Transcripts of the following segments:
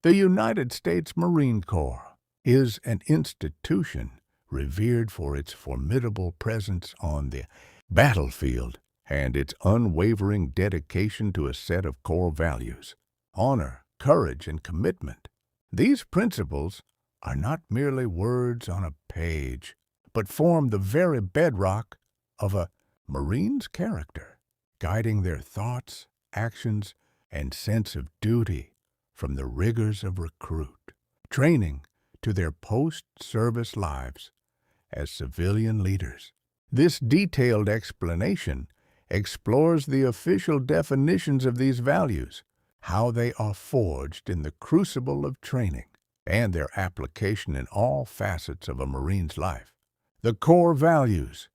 The United States Marine Corps is an institution revered for its formidable presence on the battlefield and its unwavering dedication to a set of core values: honor, courage, and commitment. These principles are not merely words on a page, but form the very bedrock of a Marine's character, guiding their thoughts, actions, and sense of duty from the rigors of recruit training to their post-service lives as civilian leaders. This detailed explanation explores the official definitions of these values, how they are forged in the crucible of training, and their application in all facets of a Marine's life. The core values,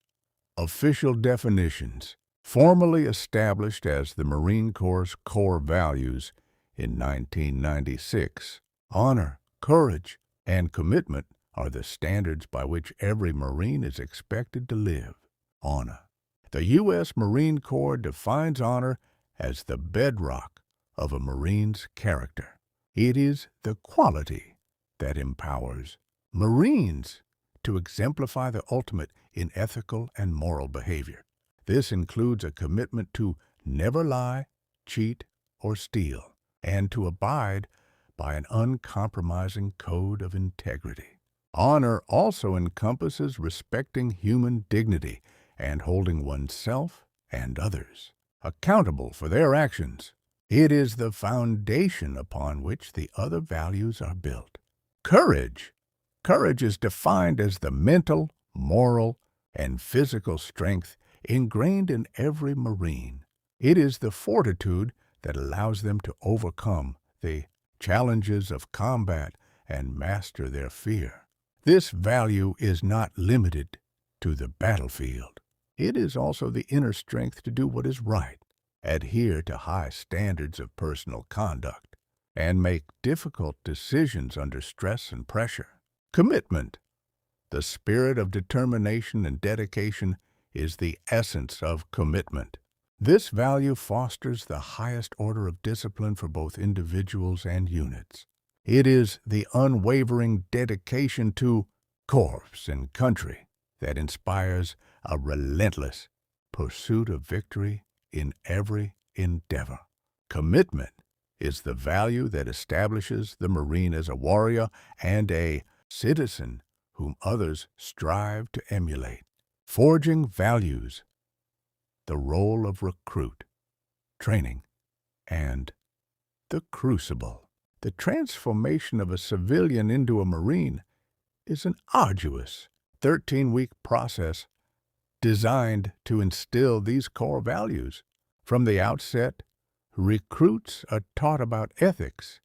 official definitions, formally established as the Marine Corps' core values in 1996. Honor, courage, and commitment are the standards by which every Marine is expected to live. Honor. The U.S. Marine Corps defines honor as the bedrock of a Marine's character. It is the quality that empowers Marines to exemplify the ultimate in ethical and moral behavior. This includes a commitment to never lie, cheat, or steal, and to abide by an uncompromising code of integrity. Honor also encompasses respecting human dignity and holding oneself and others accountable for their actions. It is the foundation upon which the other values are built. Courage. Courage is defined as the mental, moral, and physical strength ingrained in every Marine. It is the fortitude that allows them to overcome the challenges of combat and master their fear. This value is not limited to the battlefield. It is also the inner strength to do what is right, adhere to high standards of personal conduct, and make difficult decisions under stress and pressure. Commitment. The spirit of determination and dedication is the essence of commitment. This value fosters the highest order of discipline for both individuals and units. It is the unwavering dedication to corps and country that inspires a relentless pursuit of victory in every endeavor. Commitment is the value that establishes the Marine as a warrior and a citizen whom others strive to emulate. Forging values, the role of recruit, training, and the crucible. The transformation of a civilian into a Marine is an arduous 13-week process designed to instill these core values. From the outset, recruits are taught about ethics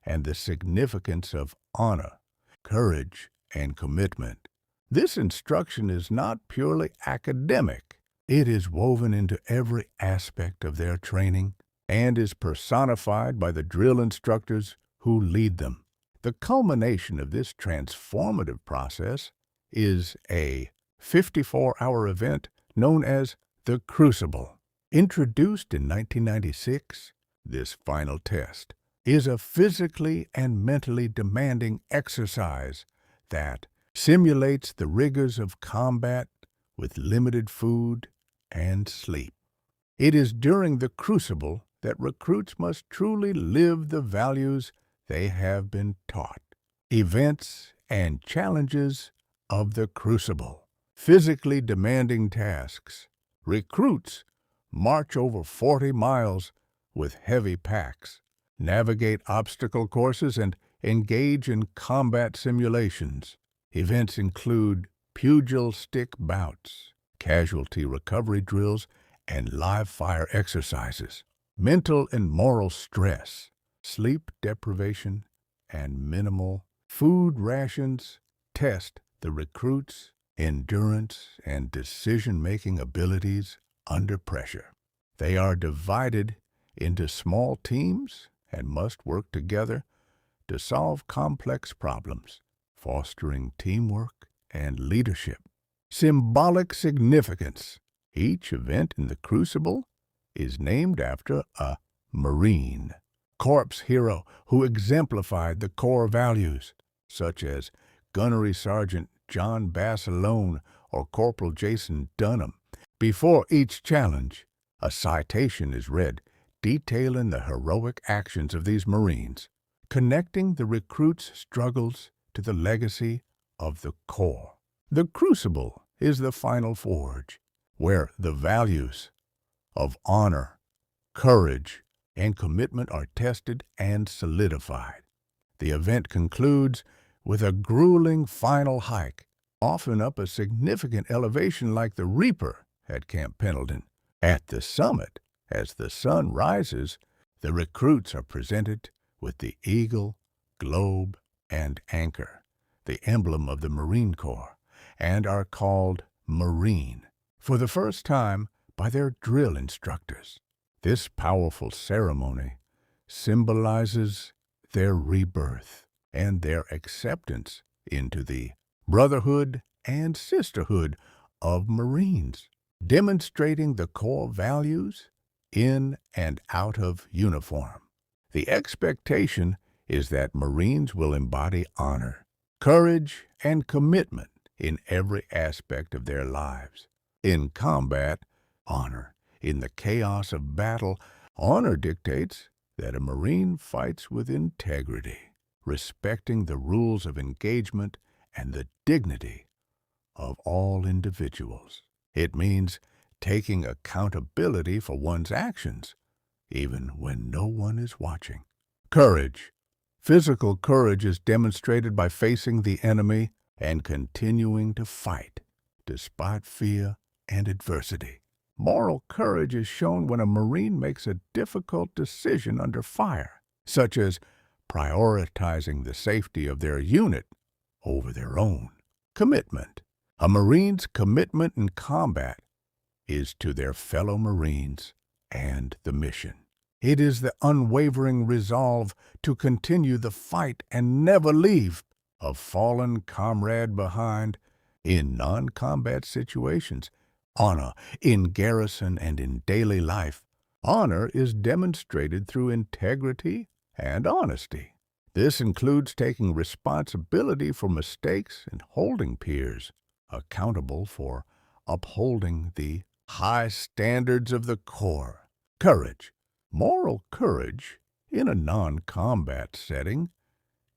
and the significance of honor, courage, and commitment. This instruction is not purely academic. It is woven into every aspect of their training and is personified by the drill instructors who lead them. The culmination of this transformative process is a 54-hour event known as the Crucible. Introduced in 1996, this final test is a physically and mentally demanding exercise that simulates the rigors of combat with limited food and sleep. It is during the Crucible that recruits must truly live the values they have been taught. Events and challenges of the Crucible. Physically demanding tasks. Recruits march over 40 miles with heavy packs, navigate obstacle courses, and engage in combat simulations. Events include pugil stick bouts, casualty recovery drills, and live fire exercises. Mental and moral stress, sleep deprivation, and minimal food rations test the recruits' endurance and decision-making abilities under pressure. They are divided into small teams and must work together to solve complex problems, fostering teamwork and leadership. Symbolic significance. Each event in the Crucible is named after a Marine, corpse hero who exemplified the core values, such as Gunnery Sergeant John Basilone or Corporal Jason Dunham. Before each challenge, a citation is read detailing the heroic actions of these Marines, connecting the recruits' struggles to the legacy of the Corps. The Crucible is the final forge, where the values of honor, courage, and commitment are tested and solidified. The event concludes with a grueling final hike, often up a significant elevation like the Reaper at Camp Pendleton. At the summit, as the sun rises, the recruits are presented with the Eagle, Globe, and Anchor, the emblem of the Marine Corps, and are called Marine for the first time by their drill instructors. This powerful ceremony symbolizes their rebirth and their acceptance into the brotherhood and sisterhood of Marines, demonstrating the core values in and out of uniform. The expectation is that Marines will embody honor, courage, and commitment in every aspect of their lives. In combat, honor. In the chaos of battle, honor dictates that a Marine fights with integrity, respecting the rules of engagement and the dignity of all individuals. It means taking accountability for one's actions, even when no one is watching. Courage. Physical courage is demonstrated by facing the enemy and continuing to fight, despite fear and adversity. Moral courage is shown when a Marine makes a difficult decision under fire, such as prioritizing the safety of their unit over their own. Commitment. A Marine's commitment in combat is to their fellow Marines and the mission. It is the unwavering resolve to continue the fight and never leave a fallen comrade behind. In non-combat situations, honor in garrison and in daily life, honor is demonstrated through integrity and honesty. This includes taking responsibility for mistakes and holding peers accountable for upholding the high standards of the Corps. Courage. Moral courage in a non-combat setting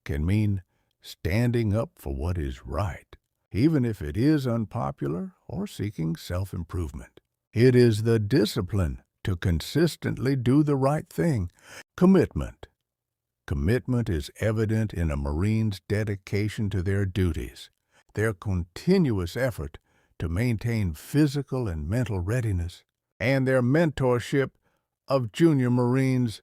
can mean standing up for what is right, even if it is unpopular or seeking self-improvement. It is the discipline to consistently do the right thing. Commitment. Commitment is evident in a Marine's dedication to their duties, their continuous effort to maintain physical and mental readiness, and their mentorship of junior Marines.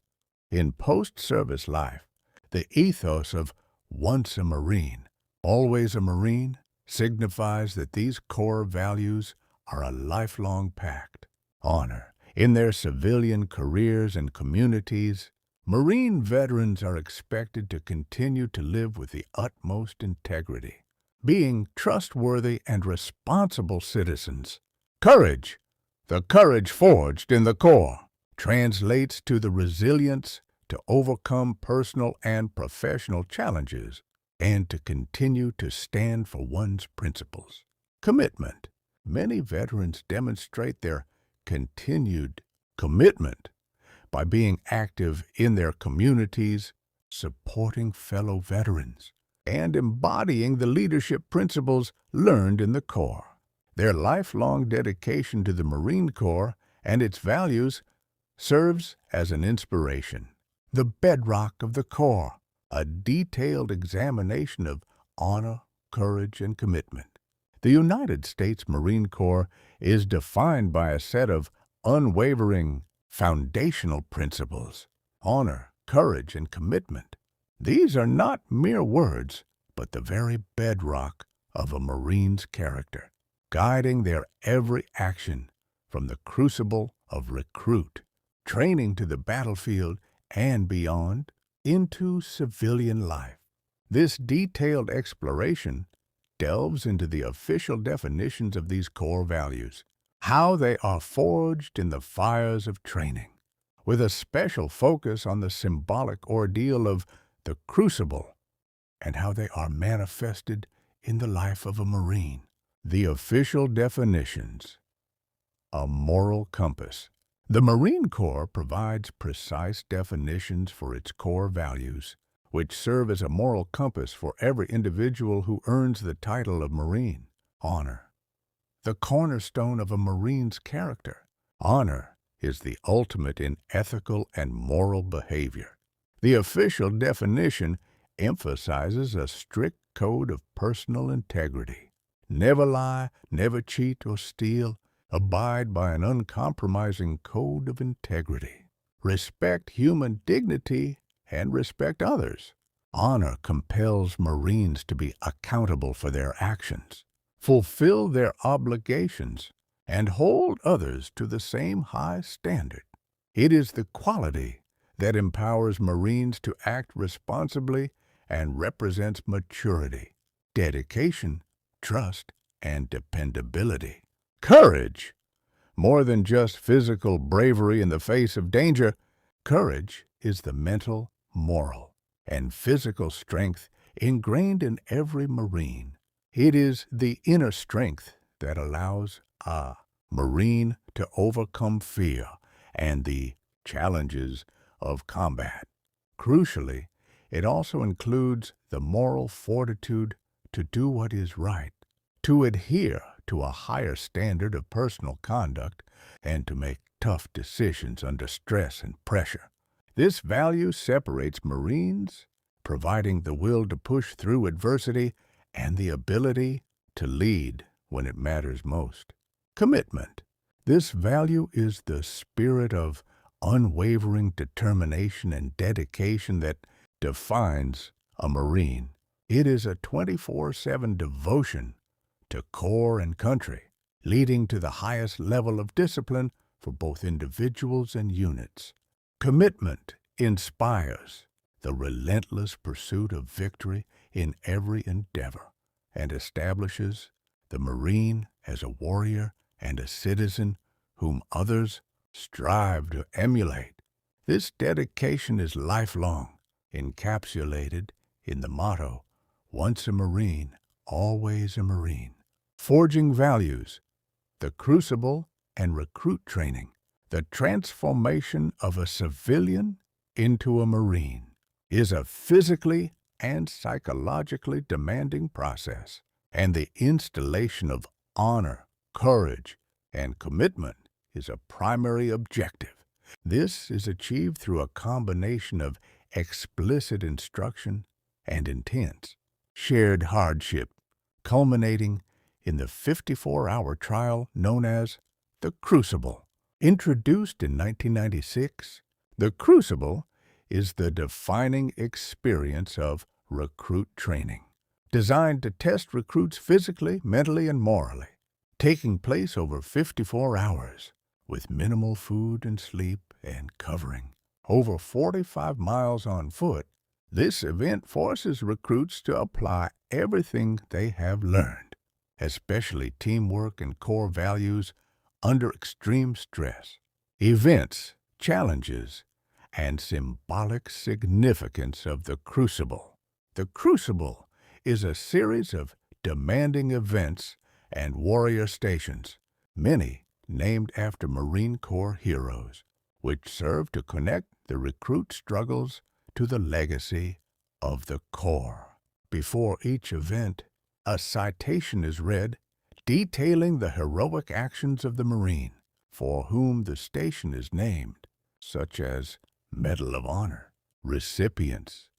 In post-service life, the ethos of once a Marine, always a Marine signifies that these core values are a lifelong pact. Honor. In their civilian careers and communities, Marine veterans are expected to continue to live with the utmost integrity, being trustworthy and responsible citizens. Courage. The courage forged in the Corps translates to the resilience to overcome personal and professional challenges and to continue to stand for one's principles. Commitment. Many veterans demonstrate their continued commitment by being active in their communities, supporting fellow veterans, and embodying the leadership principles learned in the Corps. Their lifelong dedication to the Marine Corps and its values serves as an inspiration. The bedrock of the Corps, a detailed examination of honor, courage, and commitment. The United States Marine Corps is defined by a set of unwavering foundational principles: honor, courage, and commitment. These are not mere words, but the very bedrock of a Marine's character, guiding their every action from the crucible of recruit, training to the battlefield and beyond, into civilian life. This detailed exploration delves into the official definitions of these core values, how they are forged in the fires of training, with a special focus on the symbolic ordeal of the Crucible and how they are manifested in the life of a Marine. The official definitions: a moral compass. The Marine Corps provides precise definitions for its core values, which serve as a moral compass for every individual who earns the title of Marine. Honor. The cornerstone of a Marine's character. Honor is the ultimate in ethical and moral behavior. The official definition emphasizes a strict code of personal integrity. Never lie, never cheat or steal. Abide by an uncompromising code of integrity. Respect human dignity and respect others. Honor compels Marines to be accountable for their actions, fulfill their obligations, and hold others to the same high standard. It is the quality that empowers Marines to act responsibly and represents maturity, dedication, trust, and dependability. Courage. More than just physical bravery in the face of danger, courage is the mental, moral, and physical strength ingrained in every Marine. It is the inner strength that allows a Marine to overcome fear and the challenges of combat. Crucially, it also includes the moral fortitude to do what is right, to adhere to a higher standard of personal conduct, and to make tough decisions under stress and pressure. This value separates Marines, providing the will to push through adversity and the ability to lead when it matters most. Commitment. This value is the spirit of unwavering determination and dedication that defines a Marine. It is a 24/7 devotion to corps and country, leading to the highest level of discipline for both individuals and units. Commitment inspires the relentless pursuit of victory in every endeavor and establishes the Marine as a warrior and a citizen whom others strive to emulate. This dedication is lifelong, encapsulated in the motto, "Once a Marine, always a Marine." Forging values. The Crucible and recruit training. The transformation of a civilian into a Marine is a physically and psychologically demanding process, and the installation of honor, courage, and commitment is a primary objective. This is achieved through a combination of explicit instruction and intense, shared hardship, culminating in the 54-hour trial known as the Crucible. Introduced in 1996, the Crucible is the defining experience of recruit training, designed to test recruits physically, mentally, and morally, taking place over 54 hours, with minimal food and sleep and covering over 45 miles on foot. This event forces recruits to apply everything they have learned, especially teamwork and core values, under extreme stress. Events, challenges, and symbolic significance of the Crucible. The Crucible is a series of demanding events and warrior stations, many named after Marine Corps heroes, which serve to connect the recruit struggles to the legacy of the Corps. Before each event, a citation is read detailing the heroic actions of the Marine for whom the station is named, such as Medal of Honor, recipients,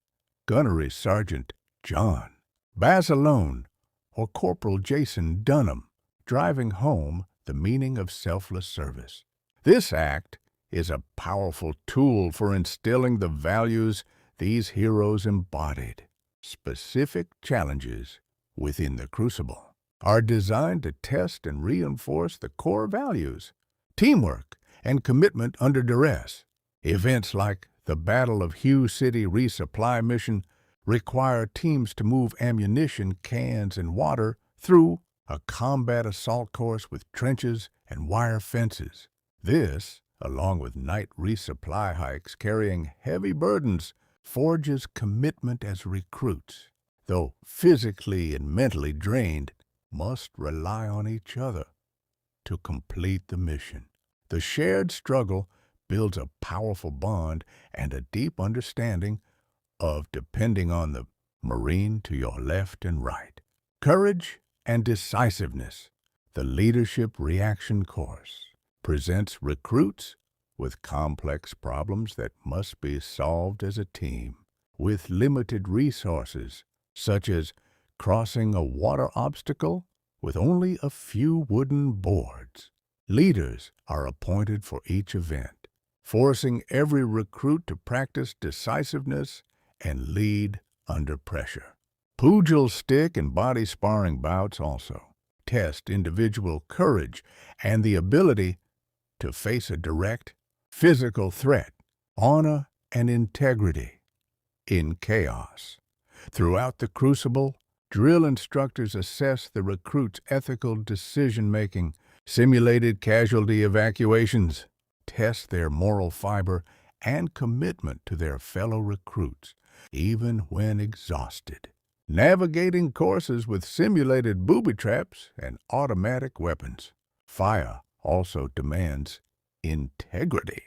Gunnery Sergeant John Basilone, or Corporal Jason Dunham, driving home the meaning of selfless service. This act is a powerful tool for instilling the values these heroes embodied. Specific challenges within the Crucible are designed to test and reinforce the core values, teamwork, and commitment under duress. Events like the Battle of Hugh City Resupply Mission require teams to move ammunition, cans, and water through a combat assault course with trenches and wire fences. This along with night resupply hikes carrying heavy burdens, forges commitment as recruits, though physically and mentally drained, must rely on each other to complete the mission. The shared struggle builds a powerful bond and a deep understanding of depending on the Marine to your left and right. Courage and decisiveness. The Leadership Reaction Course presents recruits with complex problems that must be solved as a team. With limited resources, such as crossing a water obstacle with only a few wooden boards, leaders are appointed for each event, forcing every recruit to practice decisiveness and lead under pressure. Pugil stick and body sparring bouts also test individual courage and the ability to face a direct physical threat, honor and integrity in chaos. Throughout the Crucible, drill instructors assess the recruits' ethical decision-making, simulated casualty evacuations, test their moral fiber and commitment to their fellow recruits, even when exhausted. Navigating courses with simulated booby traps and automatic weapons. Fire also demands integrity.